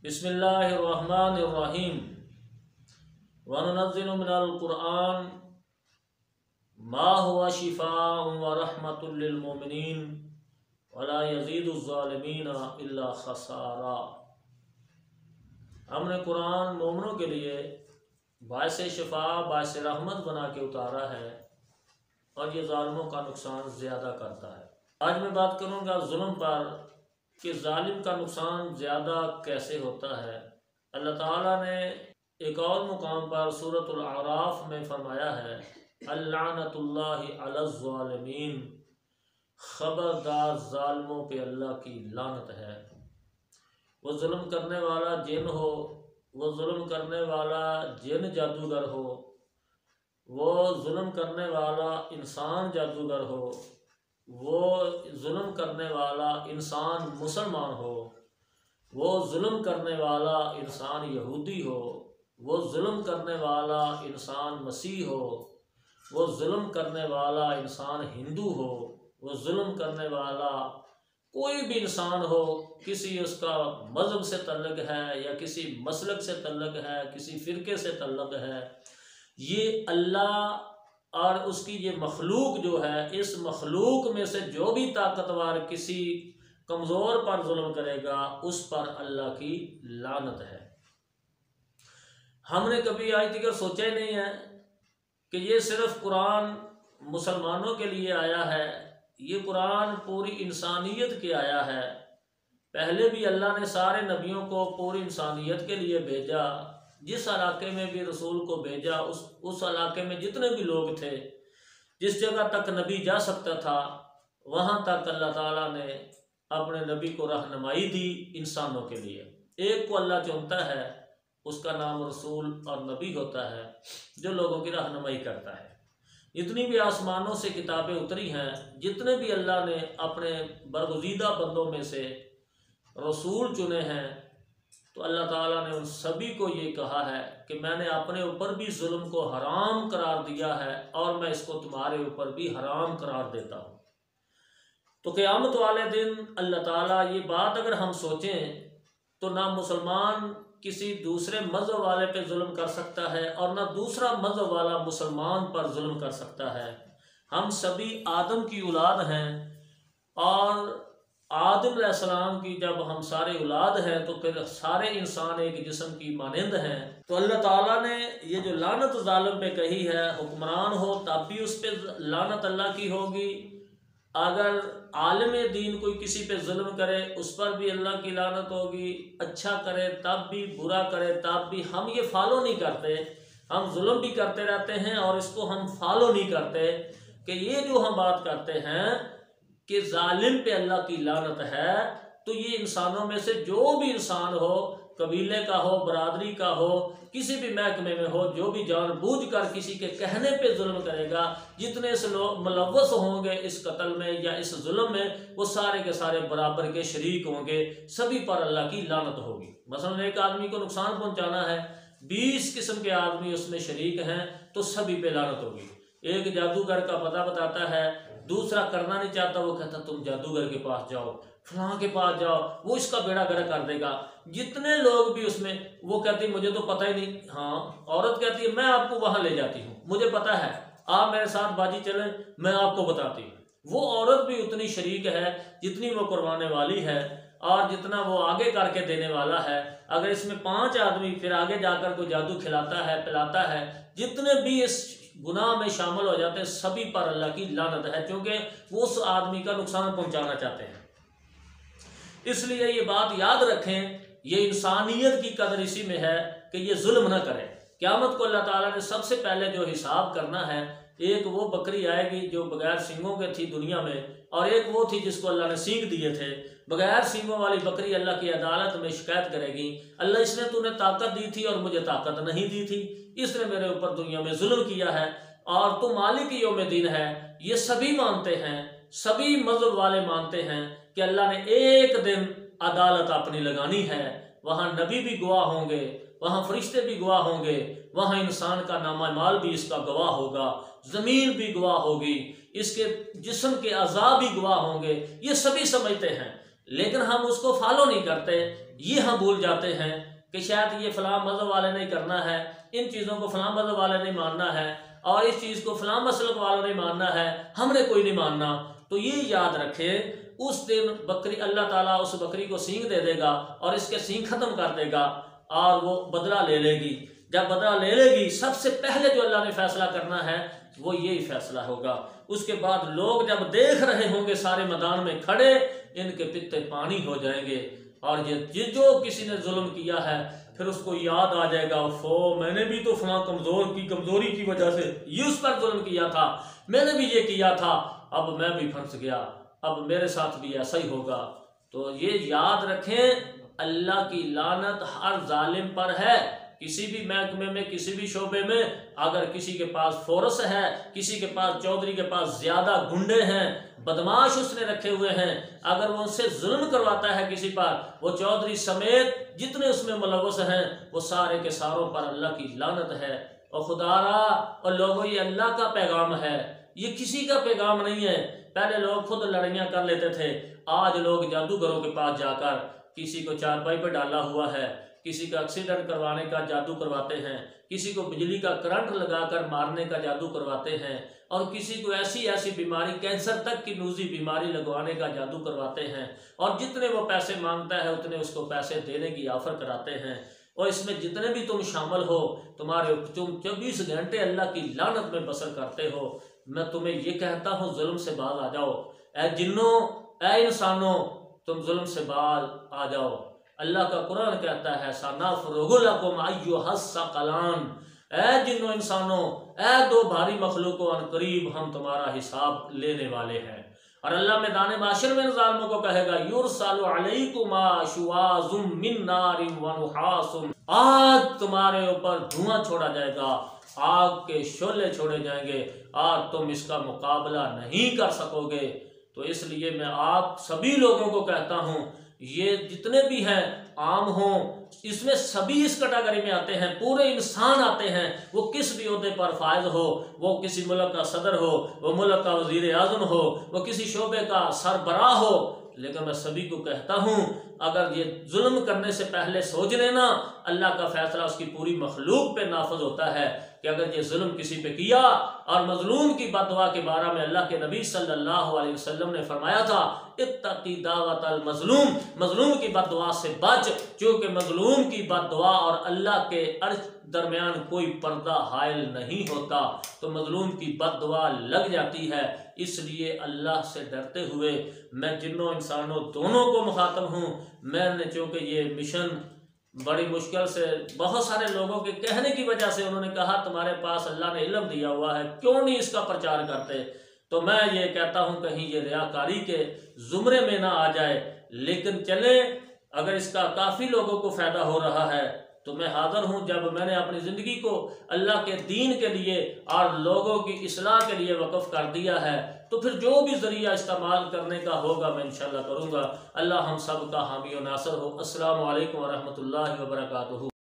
بسم اللہ الرحمن الرحیم وننزل من القرآن ما هو شفاء ورحمة للمؤمنین ولا يزيد الظالمین الا خسارا۔ ہم نے قرآن مومنوں کے لیے باعث شفا باعث رحمت بنا کے اتارا ہے اور یہ ظالموں کا نقصان زیادہ کرتا ہے۔ آج میں بات کروں گا ظلم پر کہ ظالم کا نقصان زیادہ کیسے ہوتا ہے۔ اللہ تعالیٰ نے ایک اور مقام پر سورۃ الاعراف میں فرمایا ہے اللعنۃ اللہ علی الظالمین، خبردار ظالموں پہ اللہ کی لعنت ہے۔ وہ ظلم کرنے والا جن ہو، وہ ظلم کرنے والا جن جادوگر ہو، وہ ظلم کرنے والا انسان جادوگر ہو، وہ ظلم کرنے والا انسان مسلمان ہو، وہ ظلم کرنے والا انسان یہودی ہو، وہ ظلم کرنے والا انسان مسیح ہو، وہ ظلم کرنے والا انسان ہندو ہو، وہ ظلم کرنے والا کوئی بھی انسان ہو، کسی اس کا مذہب سے تعلق ہے یا کسی مسلک سے تعلق ہے، کسی فرقے سے تعلق ہے، یہ اللہ اور اس کی یہ مخلوق جو ہے، اس مخلوق میں سے جو بھی طاقتور کسی کمزور پر ظلم کرے گا اس پر اللہ کی لعنت ہے۔ ہم نے کبھی آج تک سوچا ہی نہیں ہے کہ یہ صرف قرآن مسلمانوں کے لیے آیا ہے، یہ قرآن پوری انسانیت کے آیا ہے۔ پہلے بھی اللہ نے سارے نبیوں کو پوری انسانیت کے لیے بھیجا، جس علاقے میں بھی رسول کو بھیجا اس علاقے میں جتنے بھی لوگ تھے، جس جگہ تک نبی جا سکتا تھا وہاں تک اللہ تعالیٰ نے اپنے نبی کو رہنمائی دی انسانوں کے لیے۔ ایک کو اللہ چنتا ہے، اس کا نام رسول اور نبی ہوتا ہے، جو لوگوں کی رہنمائی کرتا ہے۔ جتنی بھی آسمانوں سے کتابیں اتری ہیں، جتنے بھی اللہ نے اپنے برگزیدہ بندوں میں سے رسول چنے ہیں، تو اللہ تعالیٰ نے ان سبھی کو یہ کہا ہے کہ میں نے اپنے اوپر بھی ظلم کو حرام قرار دیا ہے اور میں اس کو تمہارے اوپر بھی حرام قرار دیتا ہوں۔ تو قیامت والے دن اللہ تعالیٰ یہ بات اگر ہم سوچیں تو نہ مسلمان کسی دوسرے مذہب والے پہ ظلم کر سکتا ہے اور نہ دوسرا مذہب والا مسلمان پر ظلم کر سکتا ہے۔ ہم سبھی آدم کی اولاد ہیں، اور آدم علیہ السلام کی جب ہم سارے اولاد ہیں تو پھر سارے انسان ایک جسم کی مانند ہیں۔ تو اللہ تعالیٰ نے یہ جو لعنت ظالم پہ کہی ہے، حکمران ہو تب بھی اس پہ لعنت اللہ کی ہوگی، اگر عالم دین کوئی کسی پہ ظلم کرے اس پر بھی اللہ کی لعنت ہوگی، اچھا کرے تب بھی، برا کرے تب بھی۔ ہم یہ فالو نہیں کرتے، ہم ظلم بھی کرتے رہتے ہیں اور اس کو ہم فالو نہیں کرتے کہ یہ جو ہم بات کرتے ہیں کہ ظالم پہ اللہ کی لعنت ہے، تو یہ انسانوں میں سے جو بھی انسان ہو، قبیلے کا ہو، برادری کا ہو، کسی بھی محکمے میں ہو، جو بھی جان بوجھ کر کسی کے کہنے پہ ظلم کرے گا، جتنے سے لوگ ملوث ہوں گے اس قتل میں یا اس ظلم میں، وہ سارے کے سارے برابر کے شریک ہوں گے، سبھی پر اللہ کی لعنت ہوگی۔ مثلا ایک آدمی کو نقصان پہنچانا ہے، 20 قسم کے آدمی اس میں شریک ہیں تو سبھی پہ لعنت ہوگی۔ ایک جادوگر کا پتہ بتاتا ہے، دوسرا کرنا نہیں چاہتا، وہ کہتا تم جادوگر کے پاس جاؤ، فلاں کے پاس جاؤ، وہ اس کا بیڑا گرک کر دے گا۔ جتنے لوگ بھی اس میں، وہ کہتی مجھے تو پتہ ہی نہیں، ہاں عورت کہتی ہے میں آپ کو وہاں لے جاتی ہوں، مجھے پتہ ہے، آپ میرے ساتھ باجی چلیں، میں آپ کو بتاتی ہوں۔ وہ عورت بھی اتنی شریک ہے جتنی وہ کروانے والی ہے اور جتنا وہ آگے کر کے دینے والا ہے۔ اگر اس میں 5 آدمی پھر آگے جا کر کوئی جادو کھلاتا ہے، پلاتا ہے، جتنے بھی اس گناہ میں شامل ہو جاتے ہیں سبھی پر اللہ کی لعنت ہے، کیونکہ وہ اس آدمی کا نقصان پہنچانا چاہتے ہیں۔ اس لیے یہ بات یاد رکھیں، یہ انسانیت کی قدر اسی میں ہے کہ یہ ظلم نہ کرے۔ قیامت کو اللہ تعالیٰ نے سب سے پہلے جو حساب کرنا ہے، ایک وہ بکری آئے گی جو بغیر سینگوں کے تھی دنیا میں، اور ایک وہ تھی جس کو اللہ نے سینگ دیے تھے۔ بغیر سینگوں والی بکری اللہ کی عدالت میں شکایت کرے گی، اللہ اس نے تو نے طاقت دی تھی اور مجھے طاقت نہیں دی تھی، اس نے میرے اوپر دنیا میں ظلم کیا ہے، اور تو مالک یوم دین ہے۔ یہ سبھی مانتے ہیں، سبھی مذہب والے مانتے ہیں کہ اللہ نے ایک دن عدالت اپنی لگانی ہے، وہاں نبی بھی گواہ ہوں گے، وہاں فرشتے بھی گواہ ہوں گے، وہاں انسان کا نامہ مال بھی اس کا گواہ ہوگا، زمین بھی گواہ ہوگی، اس کے جسم کے اعضاء بھی گواہ ہوں گے۔ یہ سبھی سمجھتے ہیں، لیکن ہم اس کو فالو نہیں کرتے یہ ہم بھول جاتے ہیں کہ شاید یہ فلاں مذہب والے نہیں کرنا ہے، ان چیزوں کو فلاں مذہب والے نہیں ماننا ہے، اور اس چیز کو فلاں مسلک والوں نے ماننا ہے، ہم نے کوئی نہیں ماننا۔ تو یہ یاد رکھے اس دن بکری اللہ تعالیٰ اس بکری کو سینگ دے دے گا اور اس کے سینگ ختم کر دے گا اور وہ بدلہ لے لے گی۔ جب بدلہ لے لے گی سب سے پہلے جو اللہ نے فیصلہ کرنا ہے وہ یہی فیصلہ ہوگا۔ اس کے بعد لوگ جب دیکھ رہے ہوں گے سارے میدان میں کھڑے، ان کے پتے پانی ہو جائیں گے، اور یہ جو کسی نے ظلم کیا ہے پھر اس کو یاد آ جائے گا، میں نے بھی تو فلاں کمزوری کی وجہ سے یہ اس پر ظلم کیا تھا، میں نے بھی یہ کیا تھا، اب میں بھی پھنس گیا، اب میرے ساتھ بھی ایسا ہی ہوگا۔ تو یہ یاد رکھیں اللہ کی لعنت ہر ظالم پر ہے۔ کسی بھی محکمے میں، کسی بھی شعبے میں اگر کسی کے پاس فورس ہے، کسی کے پاس چودھری کے پاس زیادہ گنڈے ہیں، بدماش اس نے رکھے ہوئے ہیں، اگر وہ ان سے ظلم کرواتا ہے کسی پر، وہ چودھری سمیت جتنے اس میں ملوث ہیں وہ سارے کے ساروں پر اللہ کی لعنت ہے۔ اور خدا را اور لوگوں، یہ اللہ کا پیغام ہے، یہ کسی کا پیغام نہیں ہے۔ پہلے لوگ خود لڑائیاں کر لیتے تھے، آج لوگ جادوگروں کے پاس جا کر کسی کو چارپائی پہ ڈالا ہوا ہے، کسی کا ایکسیڈنٹ کروانے کا جادو کرواتے ہیں، کسی کو بجلی کا کرنٹ لگا کر مارنے کا جادو کرواتے ہیں، اور کسی کو ایسی بیماری، کینسر تک کی نوزی بیماری لگوانے کا جادو کرواتے ہیں، اور جتنے وہ پیسے مانگتا ہے اتنے اس کو پیسے دینے کی آفر کراتے ہیں۔ اور اس میں جتنے بھی تم شامل ہو، تم 24 گھنٹے اللہ کی لعنت میں بسر کرتے ہو۔ میں تمہیں یہ کہتا ہوں ظلم سے باز آ جاؤ، اے جنوں، اے انسانوں، تم ظلم سے باز آ جاؤ۔ اللہ کا قرآن کہتا ہے سَنَفْرُغُ لَكُمْ أَيُّهَ الثَّقَلَانِ، اے جنوں انسانوں، اے دو بھاری مخلوقوں، ان قریب ہم تمہارا حساب لینے والے ہیں۔ اور اللہ میدان معاشر میں ظالموں کو کہے گا یُرْسَلُ عَلَيْكُمَا شُوَاظٌ مِّن نَّارٍ وَنُحَاسٌ، آگ تمہارے اوپر دھواں چھوڑا جائے گا، آگ کے شعلے چھوڑے جائیں گے، اور تم اس کا مقابلہ نہیں کر سکو گے۔ تو اس لیے میں آپ سبھی لوگوں کو کہتا ہوں، یہ جتنے بھی ہیں عام ہوں، اس میں سبھی اس کیٹیگری میں آتے ہیں، پورے انسان آتے ہیں، وہ کس بھی عہدے پر فائز ہو، وہ کسی ملک کا صدر ہو، وہ ملک کا وزیر اعظم ہو، وہ کسی شعبے کا سربراہ ہو۔ لیکن میں سبھی کو کہتا ہوں اگر یہ ظلم کرنے سے پہلے سوچ لینا، اللہ کا فیصلہ اس کی پوری مخلوق پہ نافذ ہوتا ہے کہ اگر یہ ظلم کسی پہ کیا، اور مظلوم کی بد دعا کے بارے میں اللہ کے نبی صلی اللہ علیہ وسلم نے فرمایا تھا اتقی دعوت المظلوم، مظلوم کی بد دعا سے بچ، چونکہ مظلوم کی بد دعا اور اللہ کے عرش درمیان کوئی پردہ حائل نہیں ہوتا، تو مظلوم کی بد دعا لگ جاتی ہے۔ اس لیے اللہ سے ڈرتے ہوئے میں جنوں انسانوں دونوں کو مخاطب ہوں۔ میں نے چونکہ یہ مشن بڑی مشکل سے، بہت سارے لوگوں کے کہنے کی وجہ سے انہوں نے کہا تمہارے پاس اللہ نے علم دیا ہوا ہے، کیوں نہیں اس کا پرچار کرتے؟ تو میں یہ کہتا ہوں کہیں یہ ریاکاری کے زمرے میں نہ آ جائے، لیکن چلے اگر اس کا کافی لوگوں کو فائدہ ہو رہا ہے تو میں حاضر ہوں۔ جب میں نے اپنی زندگی کو اللہ کے دین کے لیے اور لوگوں کی اصلاح کے لیے وقف کر دیا ہے تو پھر جو بھی ذریعہ استعمال کرنے کا ہوگا میں انشاءاللہ کروں گا۔ اللہ ہم سب کا حامی و ناصر ہو۔ السلام علیکم ورحمۃ اللہ وبرکاتہ۔